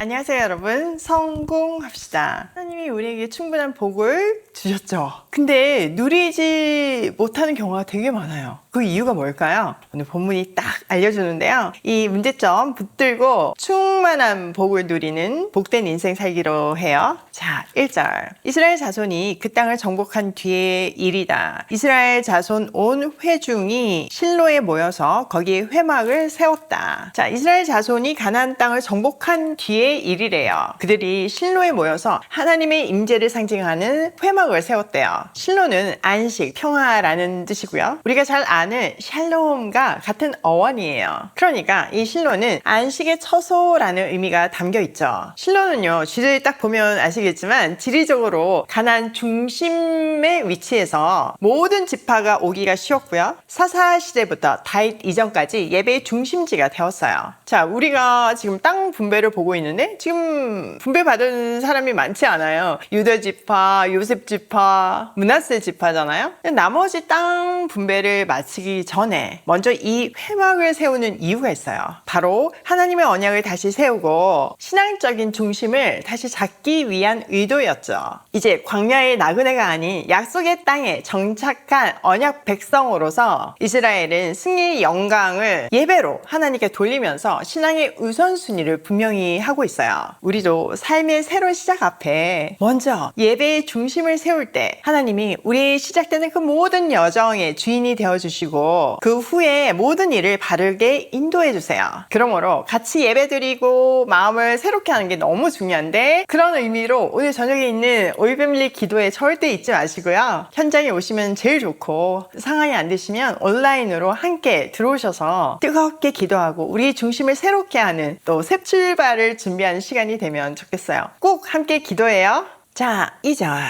안녕하세요 여러분, 성공합시다. 하나님이 우리에게 충분한 복을 주셨죠. 근데 누리지 못하는 경우가 되게 많아요. 그 이유가 뭘까요? 오늘 본문이 딱 알려주는데요, 이 문제점 붙들고 충만한 복을 누리는 복된 인생 살기로 해요. 자, 1절, 이스라엘 자손이 그 땅을 정복한 뒤의 일이다. 이스라엘 자손 온 회중이 실로에 모여서 거기에 회막을 세웠다. 자, 이스라엘 자손이 가나안 땅을 정복한 뒤의 일이래요. 그들이 실로에 모여서 하나님의 임재를 상징하는 회막을 세웠대요. 실로는 안식, 평화라는 뜻이고요. 우리가 잘 아는 샬롬과 같은 어원이에요. 그러니까 이 실로는 안식의 처소라는 의미가 담겨 있죠. 실로는요, 지도에 딱 보면 아시겠지만 지리적으로 가나안 중심의 위치에서 모든 지파가 오기가 쉬웠고요. 사사 시대부터 다윗 이전까지 예배의 중심지가 되었어요. 자, 우리가 지금 땅 분배를 보고 있는데 지금 분배받은 사람이 많지 않아요. 유다 지파, 요셉 지파, 므낫세 지파잖아요. 나머지 땅 분배를 마치기 전에 먼저 이 회막을 세우는 이유가 있어요. 바로 하나님의 언약을 다시 세우고 신앙적인 중심을 다시 잡기 위한 의도였죠. 이제 광야의 나그네가 아닌 약속의 땅에 정착한 언약 백성으로서 이스라엘은 승리의 영광을 예배로 하나님께 돌리면서 신앙의 우선순위를 분명히 하고 있어요. 우리도 삶의 새로운 시작 앞에 먼저 예배의 중심을 세울 때 하나님이 우리 시작되는 그 모든 여정의 주인이 되어주시고 그 후에 모든 일을 바르게 인도해 주세요. 그러므로 같이 예배드리고 마음을 새롭게 하는 게 너무 중요한데, 그런 의미로 오늘 저녁에 있는 오이패밀리 기도에 절대 잊지 마시고요. 현장에 오시면 제일 좋고, 상황이 안 되시면 온라인으로 함께 들어오셔서 뜨겁게 기도하고 우리 중심을 새롭게 하는 또 새 출발을 준비하는 시간이 되면 좋겠어요. 꼭 함께 기도해요. 자, 2절.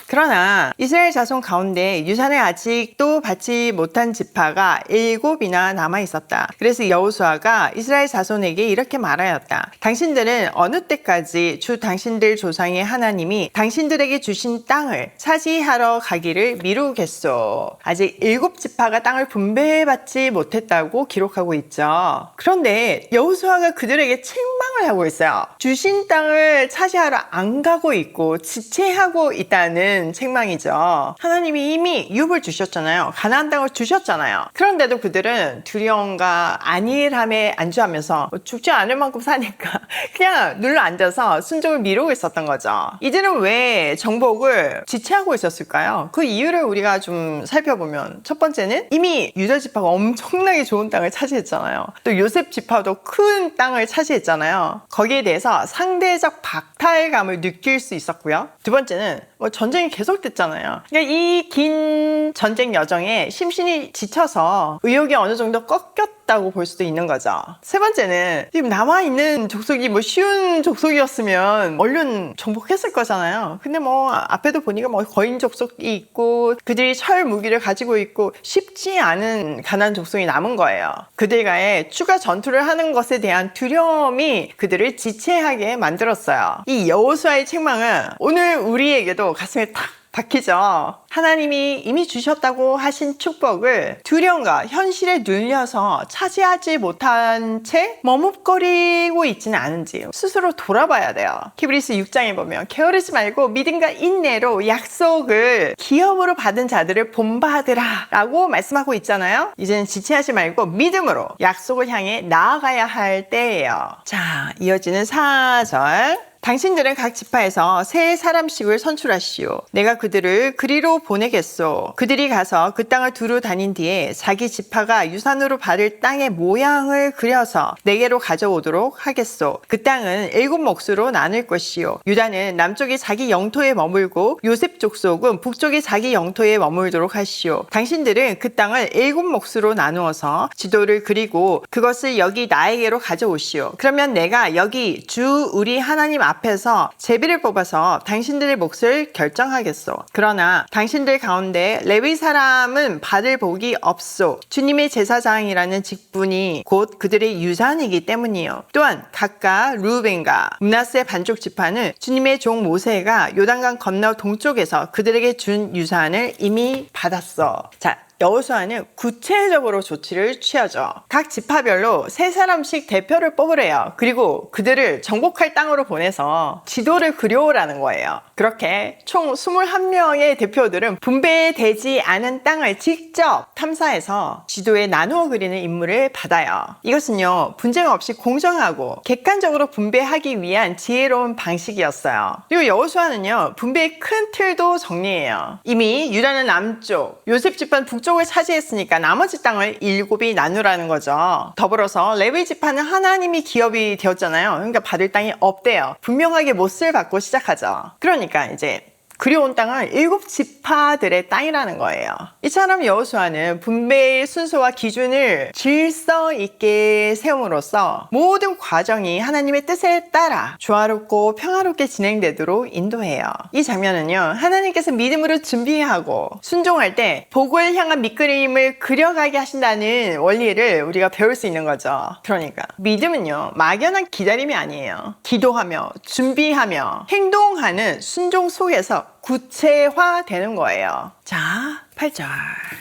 그러나 이스라엘 자손 가운데 유산을 아직도 받지 못한 지파가 7이나 남아 있었다. 그래서 여호수아가 이스라엘 자손에게 이렇게 말하였다. 당신들은 어느 때까지 주 당신들 조상의 하나님이 당신들에게 주신 땅을 차지하러 가기를 미루겠소. 아직 7지파가 땅을 분배받지 못했다고 기록하고 있죠. 그런데 여호수아가 그들에게 책망을 하고 있어요. 주신 땅을 차지하러 안 가고 있고 지체하고 있다는 책망이죠. 하나님이 이미 유업을 주셨잖아요. 가나안 땅을 주셨잖아요. 그런데도 그들은 두려움과 안일함에 안주하면서 죽지 않을 만큼 사니까 그냥 눌러 앉아서 순종을 미루고 있었던 거죠. 이들은 왜 정복을 지체하고 있었을까요? 그 이유를 우리가 좀 살펴보면, 첫 번째는 이미 유다 지파가 엄청나게 좋은 땅을 차지했잖아요. 또 요셉 지파도 큰 땅을 차지했잖아요. 거기에 대해서 상대적 박탈감을 느낄 수 있었고요. 두 번째는 전쟁이 계속됐잖아요. 그러니까 이 긴 전쟁 여정에 심신이 지쳐서 의욕이 어느 정도 꺾였다고 볼 수도 있는 거죠. 세 번째는 지금 남아있는 족속이 쉬운 족속이었으면 얼른 정복했을 거잖아요. 근데 앞에도 보니까 거인 족속이 있고 그들이 철 무기를 가지고 있고 쉽지 않은 가나안 족속이 남은 거예요. 그들과의 추가 전투를 하는 것에 대한 두려움이 그들을 지체하게 만들었어요. 이 여호수아의 책망은 오늘 우리에게도 가슴에 탁 박히죠. 하나님이 이미 주셨다고 하신 축복을 두려움과 현실에 눌려서 차지하지 못한 채 머뭇거리고 있지는 않은지 스스로 돌아봐야 돼요. 히브리서 6장에 보면 게으르지 말고 믿음과 인내로 약속을 기업으로 받은 자들을 본받으라 라고 말씀하고 있잖아요. 이제는 지체하지 말고 믿음으로 약속을 향해 나아가야 할 때예요. 자, 이어지는 4절. 당신들은 각 지파에서 3사람씩을 선출하시오. 내가 그들을 그리로 보내겠소. 그들이 가서 그 땅을 두루 다닌 뒤에 자기 지파가 유산으로 받을 땅의 모양을 그려서 내게로 가져오도록 하겠소. 그 땅은 7몫으로 나눌 것이요. 유다는 남쪽이 자기 영토에 머물고 요셉 족속은 북쪽이 자기 영토에 머물도록 하시오. 당신들은 그 땅을 7몫으로 나누어서 지도를 그리고 그것을 여기 나에게로 가져오시오. 그러면 내가 여기 주 우리 하나님 앞에서 제비를 뽑아서 당신들의 몫을 결정하겠소. 그러나 당신들 가운데 레위 사람은 받을 복이 없소. 주님의 제사장이라는 직분이 곧 그들의 유산이기 때문이요. 또한 각각 루벤과 므낫세 반쪽 지파는 주님의 종 모세가 요단강 건너 동쪽에서 그들에게 준 유산을 이미 받았어. 자, 여호수아는 구체적으로 조치를 취하죠. 각 지파별로 3사람씩 대표를 뽑으래요. 그리고 그들을 정복할 땅으로 보내서 지도를 그려오라는 거예요. 그렇게 총 21명의 대표들은 분배되지 않은 땅을 직접 탐사해서 지도에 나누어 그리는 임무를 받아요. 이것은요, 분쟁 없이 공정하고 객관적으로 분배하기 위한 지혜로운 방식이었어요. 그리고 여호수아는요, 분배의 큰 틀도 정리해요. 이미 유다는 남쪽, 요셉 집안 북쪽을 차지했으니까 나머지 땅을 7이 나누라는 거죠. 더불어서 레위 지파는 하나님이 기업이 되었잖아요. 그러니까 받을 땅이 없대요. 분명하게 몫을 받고 시작하죠. 그러니까 이제 그려온 땅은 7지파들의 땅이라는 거예요. 이처럼 여호수아는 분배의 순서와 기준을 질서 있게 세움으로써 모든 과정이 하나님의 뜻에 따라 조화롭고 평화롭게 진행되도록 인도해요. 이 장면은요, 하나님께서 믿음으로 준비하고 순종할 때 복을 향한 밑그림을 그려가게 하신다는 원리를 우리가 배울 수 있는 거죠. 그러니까 믿음은요, 막연한 기다림이 아니에요. 기도하며 준비하며 행동하는 순종 속에서 구체화되는 거예요. 자, 8절.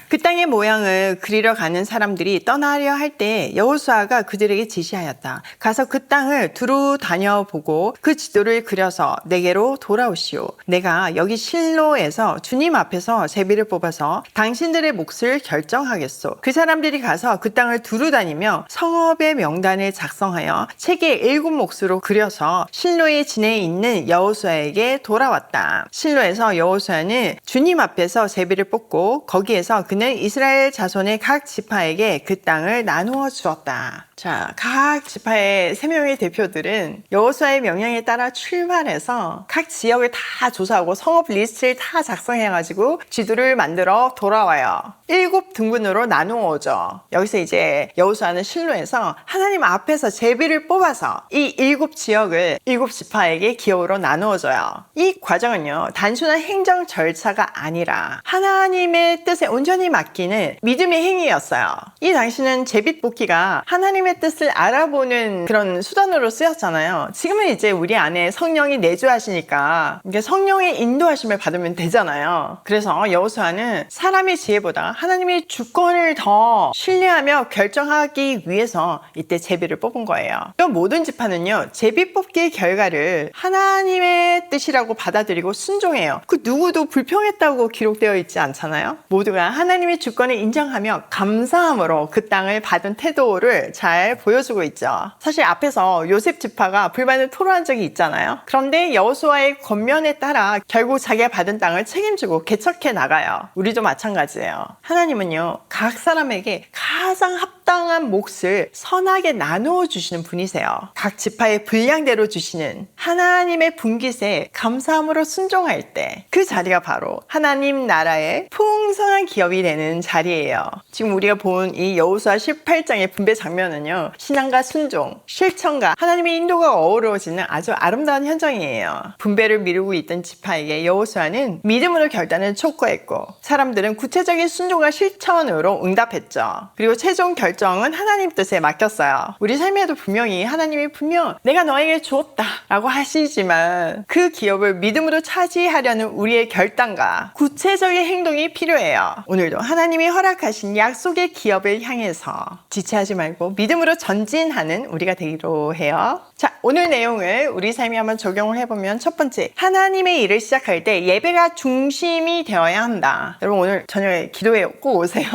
그 땅의 모양을 그리러 가는 사람들이 떠나려 할 때 여호수아가 그들에게 지시하였다. 가서 그 땅을 두루 다녀보고 그 지도를 그려서 내게로 돌아오시오. 내가 여기 실로에서 주님 앞에서 제비를 뽑아서 당신들의 몫을 결정하겠소. 그 사람들이 가서 그 땅을 두루 다니며 성읍의 명단을 작성하여 책에 7몫으로 그려서 실로의 진에 있는 여호수아에게 돌아왔다. 실로에서 여호수아는 주님 앞에서 제비를 뽑고 거기에서 그는 이스라엘 자손의 각 지파에게 그 땅을 나누어 주었다. 자, 각 지파의 3명의 대표들은 여호수아의 명령에 따라 출발해서 각 지역을 다 조사하고 성읍 리스트를 다 작성해가지고 지도를 만들어 돌아와요. 7등분으로 나누어 오죠. 여기서 이제 여호수아는 실로에서 하나님 앞에서 제비를 뽑아서 이 7지역을 7지파에게 기업으로 나누어줘요. 이 과정은요, 단순한 행정 절차가 아니라 하나님의 뜻에 온전히 맡기는 믿음의 행위였어요. 이 당시는 제비 뽑기가 하나님의 뜻을 알아보는 그런 수단으로 쓰였잖아요. 지금은 이제 우리 안에 성령이 내주하시니까 이게 성령의 인도하심을 받으면 되잖아요. 그래서 여호수아는 사람의 지혜보다 하나님의 주권을 더 신뢰하며 결정하기 위해서 이때 제비를 뽑은 거예요. 또 모든 지파는요, 제비 뽑기의 결과를 하나님의 뜻이라고 받아들이고 순종해요. 그 누구도 불평했다고 기록되어 있지 않잖아요. 모두가 하나님의 주권을 인정하며 감사함으로 그 땅을 받은 태도를 잘 보여주고 있죠. 사실 앞에서 요셉 지파가 불만을 토로한 적이 있잖아요. 그런데 여호수아의 권면에 따라 결국 자기가 받은 땅을 책임지고 개척해 나가요. 우리도 마찬가지예요. 하나님은요, 각 사람에게 가장 합당한 몫을 선하게 나누어 주시는 분이세요. 각 지파의 분량대로 주시는 하나님의 분깃에 감사함으로 순종할 때 그 자리가 바로 하나님 나라의 풍성한 기업이 되는 자리예요. 지금 우리가 본 이 여호수아 18장의 분배 장면은요, 신앙과 순종, 실천과 하나님의 인도가 어우러지는 아주 아름다운 현장이에요. 분배를 미루고 있던 지파에게 여호수아는 믿음으로 결단을 촉구했고 사람들은 구체적인 순종과 실천으로 응답했죠. 그리고 최종 결정은 하나님 뜻에 맡겼어요. 우리 삶에도 분명히 하나님이 분명 내가 너에게 주었다 라고 하시지만 그 기업을 믿음으로 차지하려는 우리의 결단과 구체적인 행동이 필요해요. 오늘도 하나님이 허락하신 약속의 기업을 향해서 지체하지 말고 믿음으로 전진하는 우리가 되기로 해요. 자, 오늘 내용을 우리 삶에 한번 적용을 해보면 첫 번째, 하나님의 일을 시작할 때 예배가 중심이 되어야 한다. 여러분 오늘 저녁에 기도회 꼭 오세요.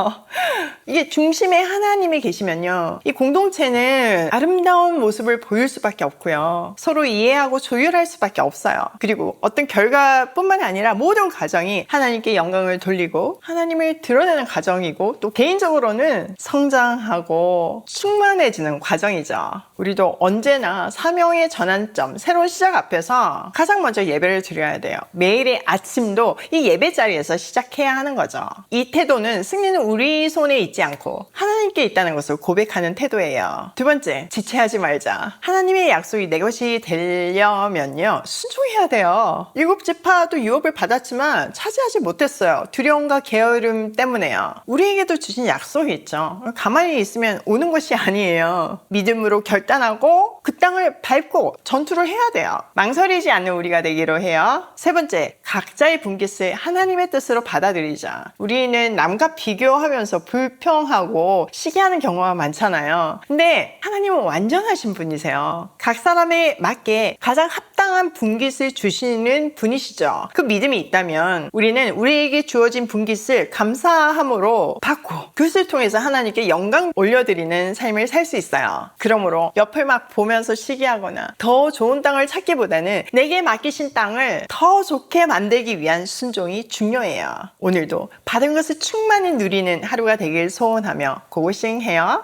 이게 중심에 하나님이 계시면요, 이 공동체는 아름다운 모습을 보일 수밖에 없고요, 서로 이해하고 조율할 수밖에 없어요. 그리고 어떤 결과뿐만 아니라 모든 과정이 하나님께 영광을 돌리고 하나님을 드러내는 과정이고 또 개인적으로는 성장하고 충만해지는 과정이죠. 우리도 언제나 사명의 전환점, 새로운 시작 앞에서 가장 먼저 예배를 드려야 돼요. 매일의 아침도 이 예배 자리에서 시작해야 하는 거죠. 이 태도는 승리는 우리 손에 있지 않고 하나님께 있다는 것을 고백하는 태도예요. 두 번째, 지체하지 말자. 하나님의 약속이 내 것이 되려면요, 순종해야 돼요. 7지파도 유업을 받았지만 차지하지 못했어요. 두려움과 게으름 때문에요. 우리에게도 주신 약속이 있죠. 가만히 있으면 오는 것이 아니에요. 믿음으로 결단하고 그 땅을 밟고 전투를 해야 돼요. 망설이지 않는 우리가 되기로 해요. 세 번째, 각자의 분깃을 하나님의 뜻으로 받아들이자. 우리는 남과 비교하면서 불평하고 시기하는 경우가 많잖아요. 근데 하나님은 완전하신 분이세요. 각 사람에 맞게 가장 합당한 분깃을 주시는 분이시죠. 그 믿음이 있다면 우리는 우리에게 주어진 분깃을 감사함으로 받고 그것을 통해서 하나님께 영광 올려드리는 삶을 살 수 있어요. 그러므로 옆을 막 보면서 시기하거나 더 좋은 땅을 찾기보다는 내게 맡기신 땅을 더 좋게 만들기 위한 순종이 중요해요. 오늘도 받은 것을 충만히 누리는 하루가 되길 소원하며 고고싱 해요.